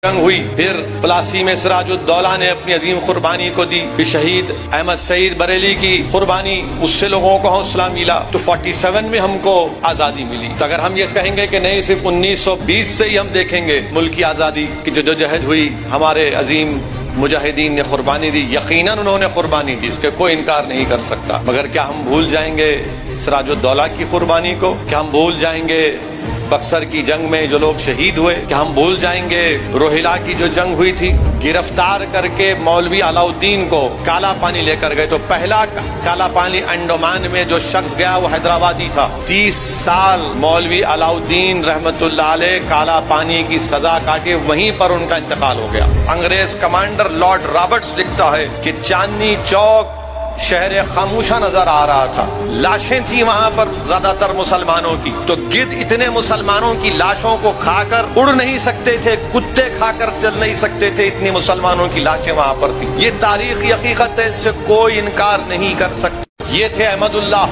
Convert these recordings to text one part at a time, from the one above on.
जंग हुई, फिर प्लासी में सिराजुद्दौला ने अपनी अजीम कुर्बानी को दी, फिर शहीद अहमद सईद बरेली की कुर्बानी, उससे लोगों को हौसला मिला, तो 47 में हमको आजादी मिली। तो अगर हम ये कहेंगे कि नहीं सिर्फ 1920 से ही हम देखेंगे मुल्क की आजादी की जदोजहद हुई, हमारे अजीम मुजाहिदीन ने कुर्बानी दी, यकीनन उन्होंने कुर्बानी दी, इसके कोई इनकार नहीं कर सकता। मगर क्या हम भूल जाएंगे सिराजुद्दौला की कुर्बानी को? क्या हम भूल जाएंगे बक्सर की जंग में जो लोग शहीद हुए? क्या हम भूल जाएंगे रोहिला की जो जंग हुई थी? गिरफ्तार करके मौलवी अलाउद्दीन को काला पानी लेकर गए, तो पहला काला पानी अंडमान में जो शख्स गया वो हैदराबादी था। 30 साल मौलवी अलाउद्दीन रहमतुल्लाह अलैह काला पानी की सजा काटे, वहीं पर उनका इंतकाल हो गया। अंग्रेज कमांडर लॉर्ड रॉबर्ट्स लिखता है कि चांदनी चौक शहर खामोशा नजर आ रहा था, लाशें थी वहां पर ज्यादातर मुसलमानों की, तो गिद्ध इतने मुसलमानों की लाशों को खाकर उड़ नहीं सकते थे, कुत्ते खाकर चल नहीं सकते थे, इतनी मुसलमानों की लाशें वहां पर थी। ये तारीखी हकीकत है, इससे कोई इनकार नहीं कर सकता। ये थे अहमदुल्लाह।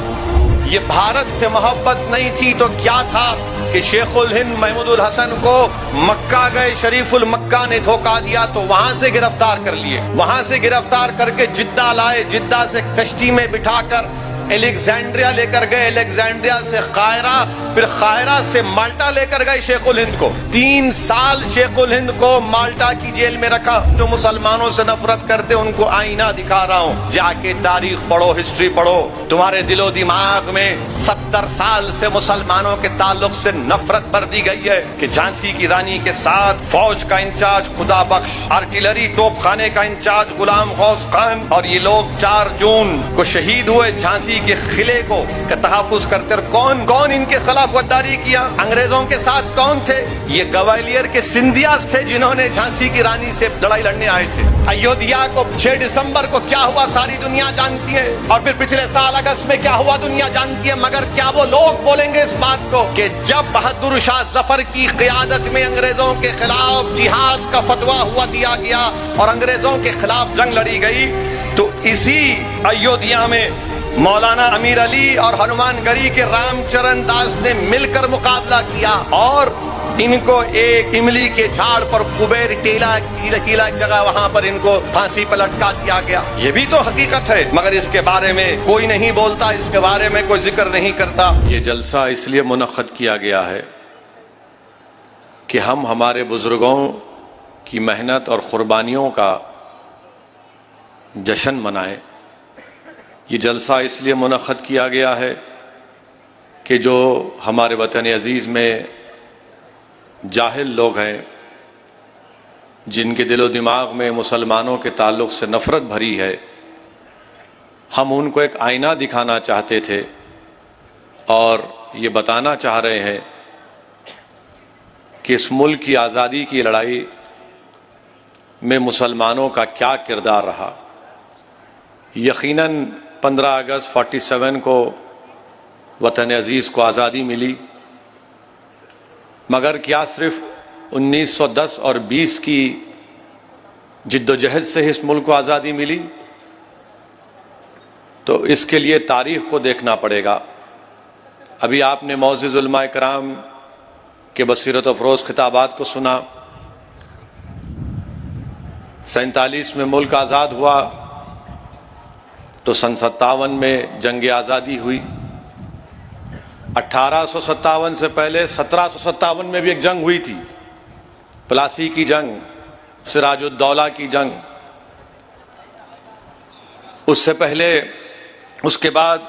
ये भारत से मोहब्बत नहीं थी तो क्या था कि शेखुल हिंद महमूदुल हसन को मक्का गए, शरीफुल मक्का ने धोखा दिया तो वहां से गिरफ्तार कर लिए, वहां से गिरफ्तार करके जिद्दा लाए, जिद्दा से कश्ती में बिठाकर एलेक्जेंड्रिया लेकर गए, एलेक्जेंड्रिया से कायरा, फिर कायरा से माल्टा लेकर गए शेखुल हिंद को। 3 साल शेखुल हिंद को माल्टा की जेल में रखा। जो मुसलमानों से नफरत करते उनको आईना दिखा रहा हूँ, जाके तारीख पढ़ो, हिस्ट्री पढ़ो, तुम्हारे दिलो दिमाग में 70 साल से मुसलमानों के ताल्लुक से नफरत भर दी गई है कि झांसी की रानी के साथ फौज का इंचार्ज खुदा बख्श, आर्टिलरी तोपखाने का इंचार्ज गुलाम गौस खान, और ये लोग 4 जून को शहीद हुए झांसी के किले को तहफ़्फ़ुज़ करते। कौन कौन इनके खिलाफ गद्दारी किया? अंग्रेजों के साथ कौन थे? ये ग्वालियर के सिंधियास थे जिन्होंने झांसी की रानी से लड़ाई लड़ने आए थे। अयोध्या को 6 दिसंबर को क्या हुआ सारी दुनिया जानती है, और फिर पिछले साल अगस्त में क्या हुआ दुनिया जानती है। मगर क्या वो लोग बोलेंगे इस बात को कि जब बहादुर शाह जफर की क़ियादत में अंग्रेजों के खिलाफ जिहाद का फतवा हुआ दिया गया और अंग्रेजों के खिलाफ जंग लड़ी गई, तो इसी अयोध्या में मौलाना अमीर अली और हनुमानगढ़ी के रामचरण दास ने मिलकर मुकाबला किया और इनको एक इमली के झाड़ पर कुबेर टीला जगह वहां पर इनको फांसी पर लटका दिया गया। ये भी तो हकीकत है, मगर इसके बारे में कोई नहीं बोलता, इसके बारे में कोई जिक्र नहीं करता। ये जलसा इसलिए मुनक्कद किया गया है कि हम हमारे बुजुर्गों की मेहनत और कुर्बानियों का जश्न मनाएं। ये जलसा इसलिए मुनक्कद किया गया है कि जो हमारे वतन अजीज़ में जाहिल लोग हैं, जिनके दिलो दिमाग में मुसलमानों के ताल्लुक़ से नफ़रत भरी है, हम उनको एक आईना दिखाना चाहते थे और ये बताना चाह रहे हैं कि इस मुल्क की आज़ादी की लड़ाई में मुसलमानों का क्या किरदार रहा। यकीनन 15 अगस्त 47 को वतन अजीज़ को आज़ादी मिली, मगर क्या सिर्फ 1910 और 20 की जिद्दोजहद से इस मुल्क को आज़ादी मिली? तो इसके लिए तारीख़ को देखना पड़ेगा। अभी आपने मौज़िज़ उलमा इकराम के बसीरत अफरोज़ खिताबात को सुना। 47 में मुल्क आज़ाद हुआ तो सन 57 में जंग आज़ादी हुई। 1857 से पहले 1757 में भी एक जंग हुई थी, प्लासी की जंग, सिराजुद्दौला की जंग। उससे पहले उसके बाद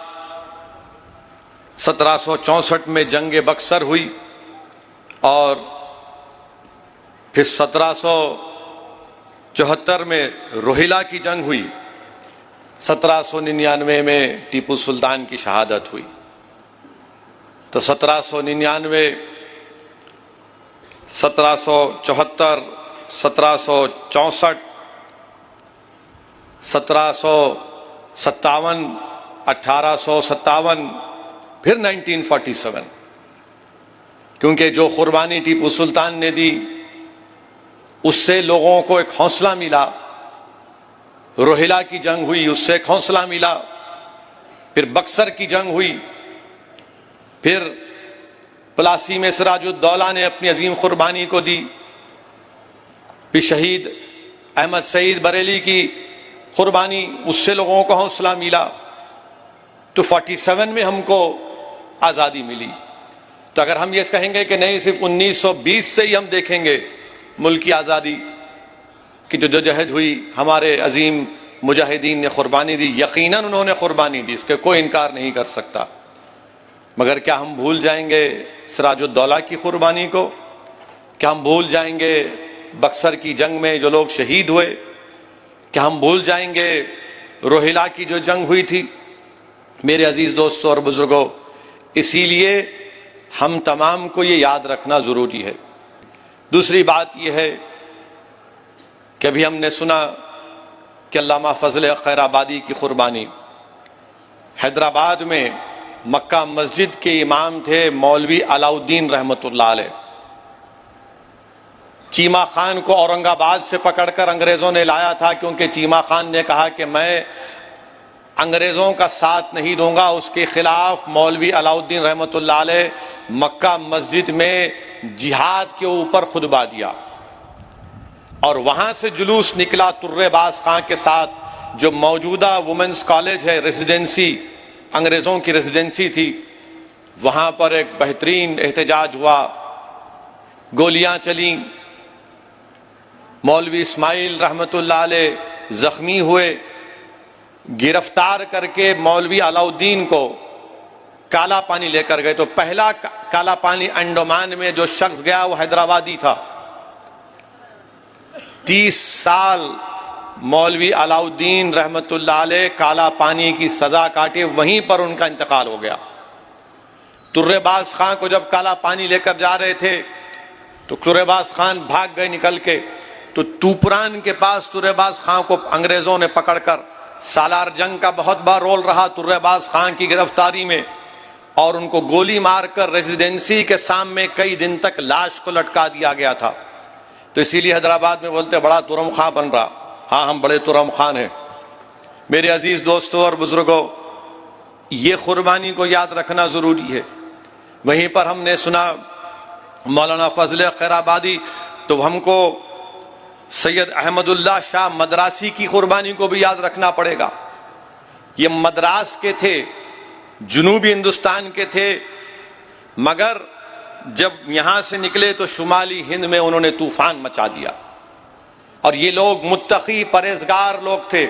1764 में जंग बक्सर हुई और फिर 1774 में रोहिला की जंग हुई। 1799 में टीपू सुल्तान की शहादत हुई। तो 1799, 1774, 1764, 1757, 1857, फिर 1947, क्योंकि जो कुर्बानी टीपू सुल्तान ने दी उससे लोगों को एक हौसला मिला। रोहिला की जंग हुई, उससे एक हौसला मिला। फिर बक्सर की जंग हुई, फिर प्लासी में सिराजुद्दौला ने अपनी अजीम कुर्बानी को दी। भी शहीद अहमद सईद बरेली की कुर्बानी, उससे लोगों को हौसला मिला, तो 47 में हमको आज़ादी मिली। तो अगर हम ये कहेंगे कि नहीं सिर्फ 1920 से ही हम देखेंगे मुल्क की आज़ादी की जो जदोजहद हुई, हमारे अजीम मुजाहिदीन ने कुर्बानी दी, यकीनन उन्होंने कुर्बानी दी, इसके कोई इनकार नहीं कर सकता। मगर क्या हम भूल जाएंगे सिराजुद्दौला की कुर्बानी को? क्या हम भूल जाएंगे बक्सर की जंग में जो लोग शहीद हुए? क्या हम भूल जाएंगे रोहिला की जो जंग हुई थी? मेरे अजीज़ दोस्तों और बुज़ुर्गों, इसीलिए हम तमाम को ये याद रखना ज़रूरी है। दूसरी बात यह है कि अभी हमने सुना कि अल्लामा फजल खैराबादी की कुर्बानी, हैदराबाद में मक्का मस्जिद के इमाम थे मौलवी अलाउद्दीन रहमतुल्लाह अलैह। चीमा खान को औरंगाबाद से पकड़कर अंग्रेज़ों ने लाया था, क्योंकि चीमा खान ने कहा कि मैं अंग्रेज़ों का साथ नहीं दूंगा। उसके खिलाफ मौलवी अलाउद्दीन रहमतुल्लाह अलैह मक्का मस्जिद में जिहाद के ऊपर खुतबा दिया, और वहाँ से जुलूस निकला तुर्रेबाज खां के साथ। जो मौजूदा वुमेंस कॉलेज है, रेजिडेंसी, अंग्रेज़ों की रेजिडेंसी थी, वहाँ पर एक बेहतरीन एहतजाज हुआ, गोलियाँ चलीं, मौलवी इस्माइल रहमतुल्लाह अलैह ज़ख्मी हुए। गिरफ्तार करके मौलवी अलाउद्दीन को काला पानी लेकर गए। तो पहला काला पानी अंडमान में जो शख्स गया वो हैदराबादी था। 30 साल मौलवी अलाउद्दीन रहमतुल्लाह अलैह काला पानी की सजा काटे, वहीं पर उनका इंतकाल हो गया। तुर्रेबाज खां को जब काला पानी लेकर जा रहे थे तो तुर्रेबाज खान भाग गए निकल के। तो तूपरान के पास तुर्रेबाज खां को अंग्रेजों ने पकड़कर, सालार जंग का बहुत बड़ा रोल रहा तुर्रेबाज खां की गिरफ्तारी में, और उनको गोली मारकर रेजिडेंसी के सामने कई दिन तक लाश को लटका दिया गया था। तो इसीलिए हैदराबाद में बोलते बड़ा तुरम खां बन रहा। हाँ, हम बड़े तुरम खान हैं। मेरे अजीज दोस्तों और बुजुर्गों, ये कुर्बानी को याद रखना जरूरी है। वहीं पर हमने सुना मौलाना फजल खैराबादी, तो हमको सैयद अहमदुल्लाह शाह मद्रासी की कुर्बानी को भी याद रखना पड़ेगा। ये मद्रास के थे, जुनूबी हिंदुस्तान के थे, मगर जब यहां से निकले तो शुमाली हिंद में उन्होंने तूफान मचा दिया। और ये लोग मुत्तकी परहेजगार लोग थे।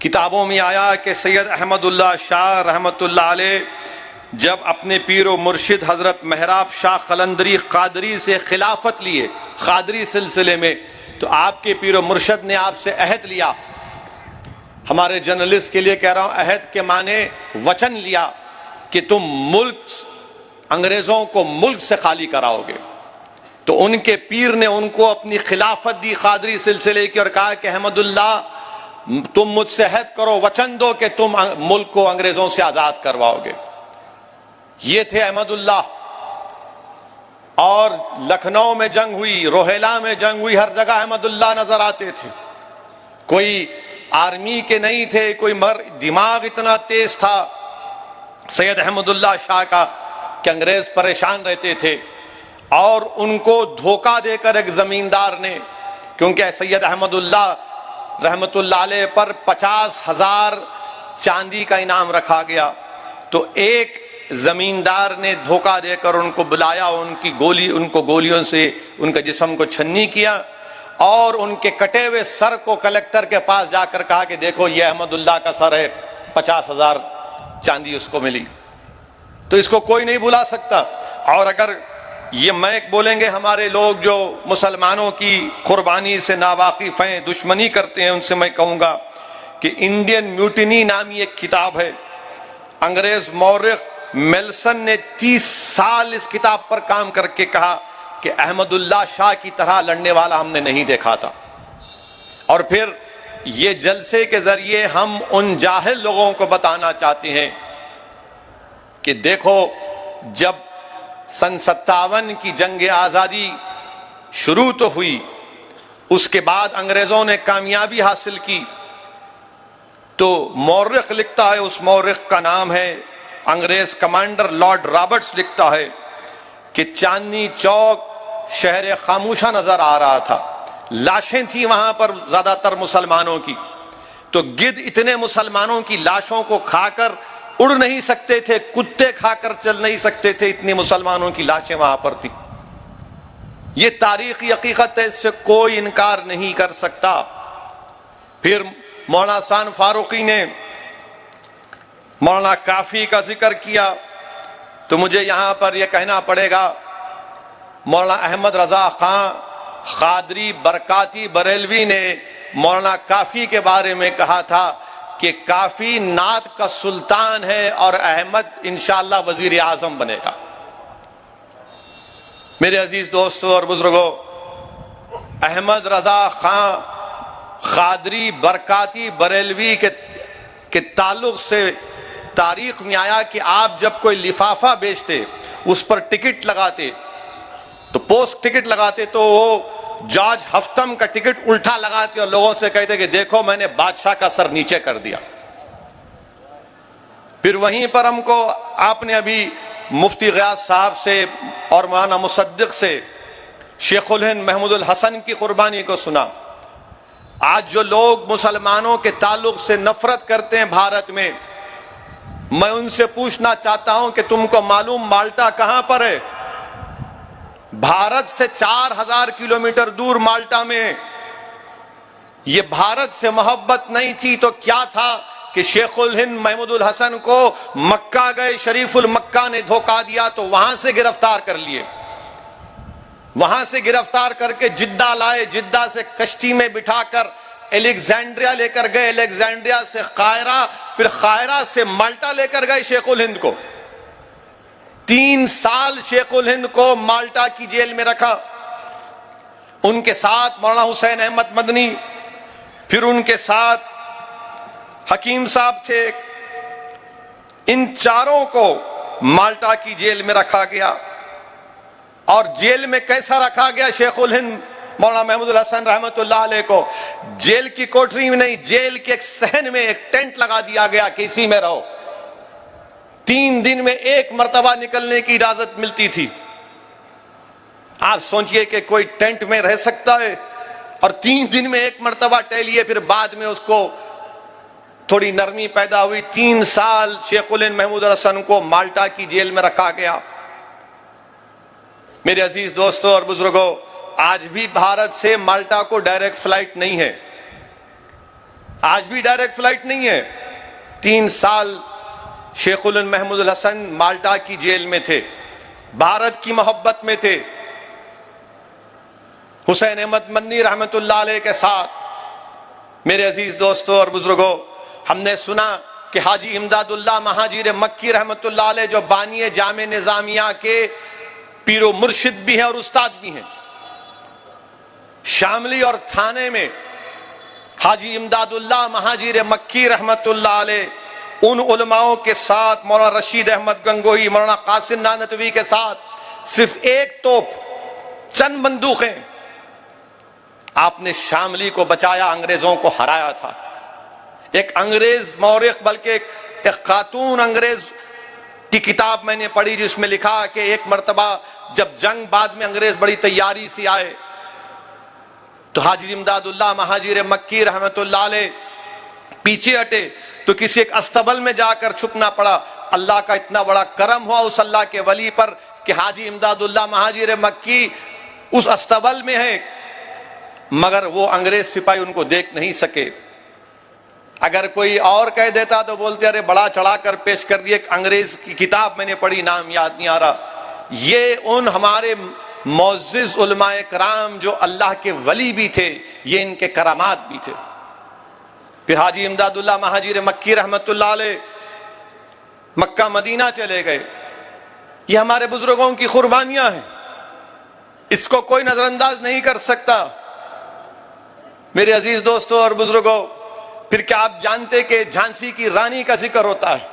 किताबों में आया कि सैयद अहमदुल्लाह शाह रहमतुल्लाह अलैह जब अपने पीर व मुर्शिद हजरत महराब शाह कलंदरी कादरी से खिलाफत लिए, कादरी सिलसिले में, तो आपके पीर व मुर्शिद ने आपसे अहद लिया। हमारे जर्नलिस्ट के लिए कह रहा हूं, अहद के माने वचन लिया कि तुम मुल्क, अंग्रेजों को मुल्क से खाली कराओगे। तो उनके पीर ने उनको अपनी खिलाफत दी कादरी सिलसिले की, और कहा कि अहमदुल्लाह तुम मुझसे अहद करो, वचन दो कि तुम मुल्क को अंग्रेजों से आजाद करवाओगे। ये थे अहमदुल्लाह। और लखनऊ में जंग हुई, रोहेला में जंग हुई, हर जगह अहमदुल्लाह नजर आते थे। कोई आर्मी के नहीं थे, कोई दिमाग इतना तेज था सैयद अहमदुल्लाह शाह का कि अंग्रेज परेशान रहते थे। और उनको धोखा देकर एक जमींदार ने, क्योंकि सैयद अहमदुल्लाह रहमतुल्लाह अलैह पर 50,000 चांदी का इनाम रखा गया, तो एक जमींदार ने धोखा देकर उनको बुलाया, उनको गोलियों से उनके जिस्म को छन्नी किया, और उनके कटे हुए सर को कलेक्टर के पास जाकर कहा कि देखो ये अहमदुल्लाह का सर है, 50,000 चांदी उसको मिली। तो इसको कोई नहीं बुला सकता। और अगर ये मैं बोलेंगे हमारे लोग जो मुसलमानों की कुर्बानी से नावाकिफ हैं, दुश्मनी करते हैं, उनसे मैं कहूँगा कि इंडियन म्यूटिनी नामी एक किताब है। अंग्रेज मौर्ख मेल्सन ने 30 साल इस किताब पर काम करके कहा कि अहमदुल्लाह शाह की तरह लड़ने वाला हमने नहीं देखा था। और फिर ये जलसे के जरिए हम उन जाहिल लोगों को बताना चाहते हैं कि देखो, जब सन 57 की जंग आज़ादी शुरू तो हुई, उसके बाद अंग्रेज़ों ने कामयाबी हासिल की, तो मौर्ख लिखता है, उस मौर्ख का नाम है अंग्रेज कमांडर लॉर्ड रॉबर्ट्स, लिखता है कि चांदनी चौक शहर खामोशा नजर आ रहा था। लाशें थी वहां पर ज्यादातर मुसलमानों की, तो गिद्ध इतने मुसलमानों की लाशों को खाकर उड़ नहीं सकते थे, कुत्ते खाकर चल नहीं सकते थे, इतनी मुसलमानों की लाशें वहां पर थी। ये तारीखी हकीकत है, इससे कोई इनकार नहीं कर सकता। फिर मौलाना हसन फारूकी ने मौलाना काफी का जिक्र किया, तो मुझे यहां पर यह कहना पड़ेगा, मौलाना अहमद रजा खां कादरी बरकाती बरेलवी ने मौलाना काफी के बारे में कहा था कि काफी नात का सुल्तान है और अहमद इंशाअल्लाह वजीर आजम बनेगा। मेरे अजीज दोस्तों और बुजुर्गों, अहमद रजा खां कादरी बरकाती बरेलवी के ताल्लुक से तारीख में आया कि आप जब कोई लिफाफा बेचते, उस पर टिकट लगाते, तो पोस्ट टिकट लगाते, तो वो जॉर्ज हफ्तम का टिकट उल्टा लगाते और लोगों से कहते कि देखो मैंने बादशाह का सर नीचे कर दिया। फिर वहीं पर हमको आपने अभी मुफ्ती गयास साहब से और मौलाना मुसद्दिक से शेखुल हिंद महमूदुल हसन की कुर्बानी को सुना। आज जो लोग मुसलमानों के ताल्लुक से नफरत करते हैं भारत में, मैं उनसे पूछना चाहता हूं कि तुमको मालूम माल्टा कहां पर है? भारत से 4000 किलोमीटर दूर माल्टा में। ये भारत से मोहब्बत नहीं थी तो क्या था कि शेखुल हिंद महमूदुल हसन को मक्का गए, शरीफुल मक्का ने धोखा दिया तो वहां से गिरफ्तार कर लिए, वहां से गिरफ्तार करके जिद्दा लाए, जिद्दा से कश्ती में बिठाकर एलेक्जेंड्रिया लेकर गए, एलेक्जेंड्रिया से कायरा, फिर कायरा से माल्टा लेकर गए शेखुल हिंद को। 3 साल शेखुल हिंद को माल्टा की जेल में रखा। उनके साथ मौलाना हुसैन अहमद मदनी, फिर उनके साथ हकीम साहब थे। इन चारों को माल्टा की जेल में रखा गया। और जेल में कैसा रखा गया? शेखुल हिंद मौलाना महमूदुल हसन रहमतुल्लाह अलैह को जेल की कोठरी में नहीं, जेल के एक सहन में एक टेंट लगा दिया गया कि इसी में रहो। 3 दिन में 1 मर्तबा निकलने की इजाजत मिलती थी। आप सोचिए कि कोई टेंट में रह सकता है और 3 दिन में 1 मर्तबा टहलिए, फिर बाद में उसको थोड़ी नरमी पैदा हुई। 3 साल शेखुल हिंद महमूदुल हसन को माल्टा की जेल में रखा गया। मेरे अजीज दोस्तों और बुजुर्गों, आज भी भारत से माल्टा को डायरेक्ट फ्लाइट नहीं है, आज भी डायरेक्ट फ्लाइट नहीं है। 3 साल शेखुल हिंद महमूदुल हसन माल्टा की जेल में थे, भारत की मोहब्बत में थे, हुसैन अहमद मदनी रहमतुल्लाह अलैह के साथ। मेरे अजीज दोस्तों और बुजुर्गों, हमने सुना कि हाजी इमदादुल्लाह महाजिर मक्की रहमतुल्लाह अलैह जो बानी जामे निजामिया के पीरो मुर्शिद भी हैं और उस्ताद भी हैं, शामली और थाने में हाजी इमदादुल्लाह महाजिर मक्की रहमतुल्लाह अलैह उन उलमाओं के साथ, मौलाना रशीद अहमद गंगोही, मौलाना कासिम नानतवी के साथ सिर्फ 1 तोप, चंद बंदूकें, आपने शामली को बचाया, अंग्रेजों को हराया था। एक अंग्रेज मौरिख, बल्कि एक खातून अंग्रेज की किताब मैंने पढ़ी जिसमें लिखा कि एक मर्तबा जब जंग बाद में अंग्रेज बड़ी तैयारी से आए तो हाजी इमदादुल्लाह महाजिर मक्की रहमतुल्लाह अलैह पीछे हटे तो किसी एक अस्तबल में जाकर छुपना पड़ा। अल्लाह का इतना बड़ा करम हुआ उस अल्लाह के वली पर कि हाजी इमदादुल्लाह महाजिर मक्की उस अस्तबल में है, मगर वो अंग्रेज सिपाही उनको देख नहीं सके। अगर कोई और कह देता तो बोलते अरे बड़ा चढ़ाकर पेश कर दिए। एक अंग्रेज की किताब मैंने पढ़ी, नाम याद नहीं आ रहा। ये उन हमारे मुअज़्ज़िज़ उलमाए कराम जो अल्लाह के वली भी थे, ये इनके करामात भी थे। फिर हाजी इमदादुल्लाह महाजिर मक्की रहमतुल्लाह अलैह मक्का मदीना चले गए। ये हमारे बुजुर्गों की कुर्बानियां हैं, इसको कोई नजरअंदाज नहीं कर सकता। मेरे अजीज दोस्तों और बुजुर्गों, फिर क्या आप जानते कि झांसी की रानी का जिक्र होता है?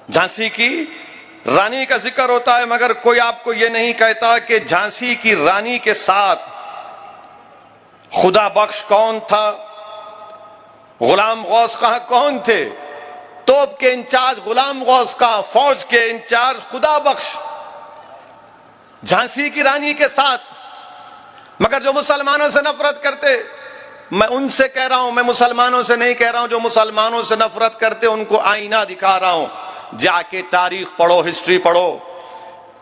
झांसी की रानी का जिक्र होता है, मगर कोई आपको यह नहीं कहता कि झांसी की रानी के साथ खुदा बख्श कौन था, गुलाम गौस कहां कौन थे, तोप के इंचार्ज गुलाम गौस का, फौज के इंचार्ज खुदा बख्श, झांसी की रानी के साथ मगर जो मुसलमानों से नफरत करते, मैं उनसे कह रहा हूं, मैं मुसलमानों से नहीं कह रहा हूं, जो मुसलमानों से नफरत करते उनको आईना दिखा रहा हूं। जाके तारीख पढ़ो, हिस्ट्री पढ़ो।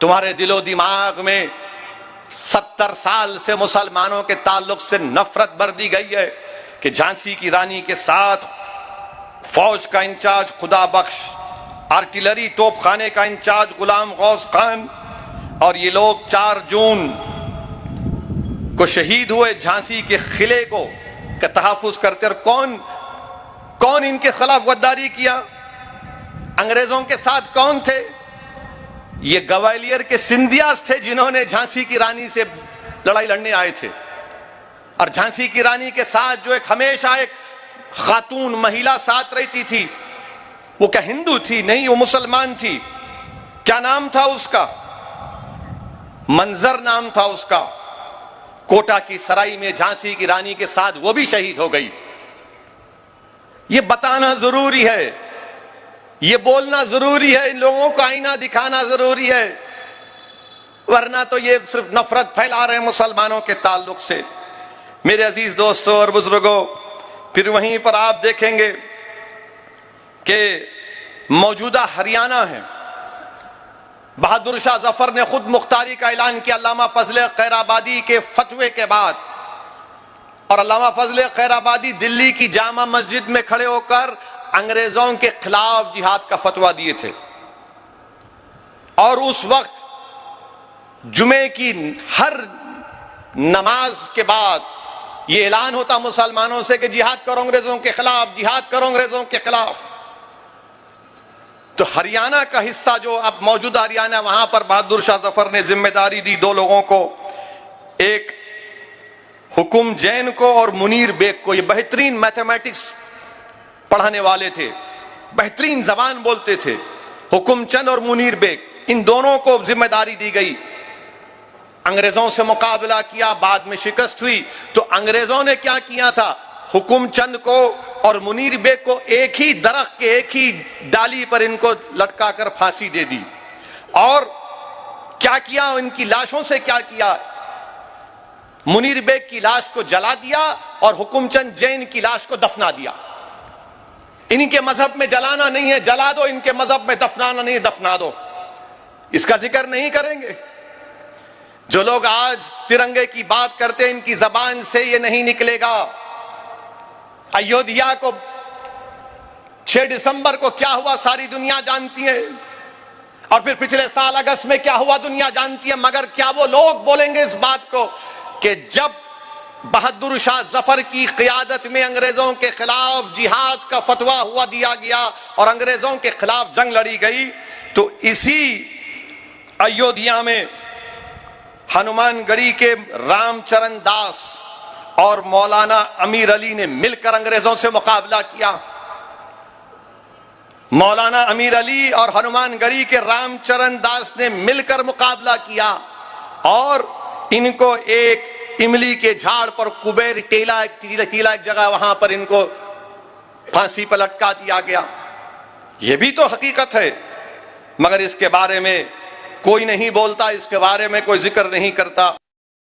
तुम्हारे दिलो दिमाग में 70 साल से मुसलमानों के ताल्लुक से नफरत भर दी गई है कि झांसी की रानी के साथ फौज का इंचार्ज खुदा बख्श, आर्टिलरी तोपखाने का इंचार्ज गुलाम गौस खान, और ये लोग 4 जून को शहीद हुए झांसी के किले को का तहफ़्फ़ुज़ करते। और कौन इनके खिलाफ गद्दारी किया? अंग्रेजों के साथ कौन थे? ये ग्वालियर के सिंधियास थे जिन्होंने झांसी की रानी से लड़ाई लड़ने आए थे। और झांसी की रानी के साथ जो एक हमेशा एक खातून महिला साथ रहती थी, वो क्या हिंदू थी? नहीं, वो मुसलमान थी। क्या नाम था उसका? मंजर नाम था उसका। कोटा की सराय में झांसी की रानी के साथ वो भी शहीद हो गई। ये बताना जरूरी है, ये बोलना जरूरी है, इन लोगों को आईना दिखाना जरूरी है, वरना तो ये सिर्फ नफरत फैला रहे हैं मुसलमानों के ताल्लुक से। मेरे अजीज दोस्तों और बुजुर्गों, फिर वहीं पर आप देखेंगे कि मौजूदा हरियाणा है, बहादुर शाह जफर ने खुद मुख्तारी का ऐलान किया अल्लामा फजल खैराबादी के फतवे के बाद। और अल्लामा फजल खैराबादी दिल्ली की जामा मस्जिद में खड़े होकर अंग्रेजों के खिलाफ जिहाद का फतवा दिए थे। और उस वक्त जुमे की हर नमाज के बाद यह ऐलान होता मुसलमानों से कि जिहाद करो अंग्रेजों के खिलाफ, जिहाद करो अंग्रेजों के खिलाफ। तो हरियाणा का हिस्सा जो अब मौजूदा हरियाणा, वहां पर बहादुर शाह जफर ने जिम्मेदारी दी 2 लोगों को, एक हुकुम जैन को और मुनीर बेग को। ये बेहतरीन मैथमेटिक्स पढ़ाने वाले थे, बेहतरीन जबान बोलते थे। हुकुम चंद और मुनीर बेग, इन दोनों को जिम्मेदारी दी गई। अंग्रेजों से मुकाबला किया, बाद में शिकस्त हुई। तो अंग्रेजों ने क्या किया था? हुकुम चंद को और मुनीर बेग को एक ही दरख्त के एक ही डाली पर इनको लटका कर फांसी दे दी। और क्या किया? इनकी लाशों से क्या किया? मुनीर बेग की लाश को जला दिया और हुकुम चंद जैन की लाश को दफना दिया। इनके मजहब में जलाना नहीं है, जला दो। इनके मजहब में दफनाना नहीं, दफना दो। इसका जिक्र नहीं करेंगे। जो लोग आज तिरंगे की बात करते हैं, इनकी जबान से ये नहीं निकलेगा। अयोध्या को 6 दिसंबर को क्या हुआ सारी दुनिया जानती है, और फिर पिछले साल अगस्त में क्या हुआ दुनिया जानती है। मगर क्या वो लोग बोलेंगे इस बात को कि जब बहादुर शाह जफर की क़ियादत में अंग्रेजों के खिलाफ जिहाद का फतवा हुआ दिया गया और अंग्रेजों के खिलाफ जंग लड़ी गई, तो इसी अयोध्या में हनुमानगढ़ी के रामचरण दास और मौलाना अमीर अली ने मिलकर अंग्रेजों से मुकाबला किया। मौलाना अमीर अली और हनुमानगढ़ी के रामचरण दास ने मिलकर मुकाबला किया और इनको एक इमली के झाड़ पर कुबेर टीला एक जगह, वहां पर इनको फांसी पर लटका दिया गया। यह भी तो हकीकत है, मगर इसके बारे में कोई नहीं बोलता, इसके बारे में कोई जिक्र नहीं करता।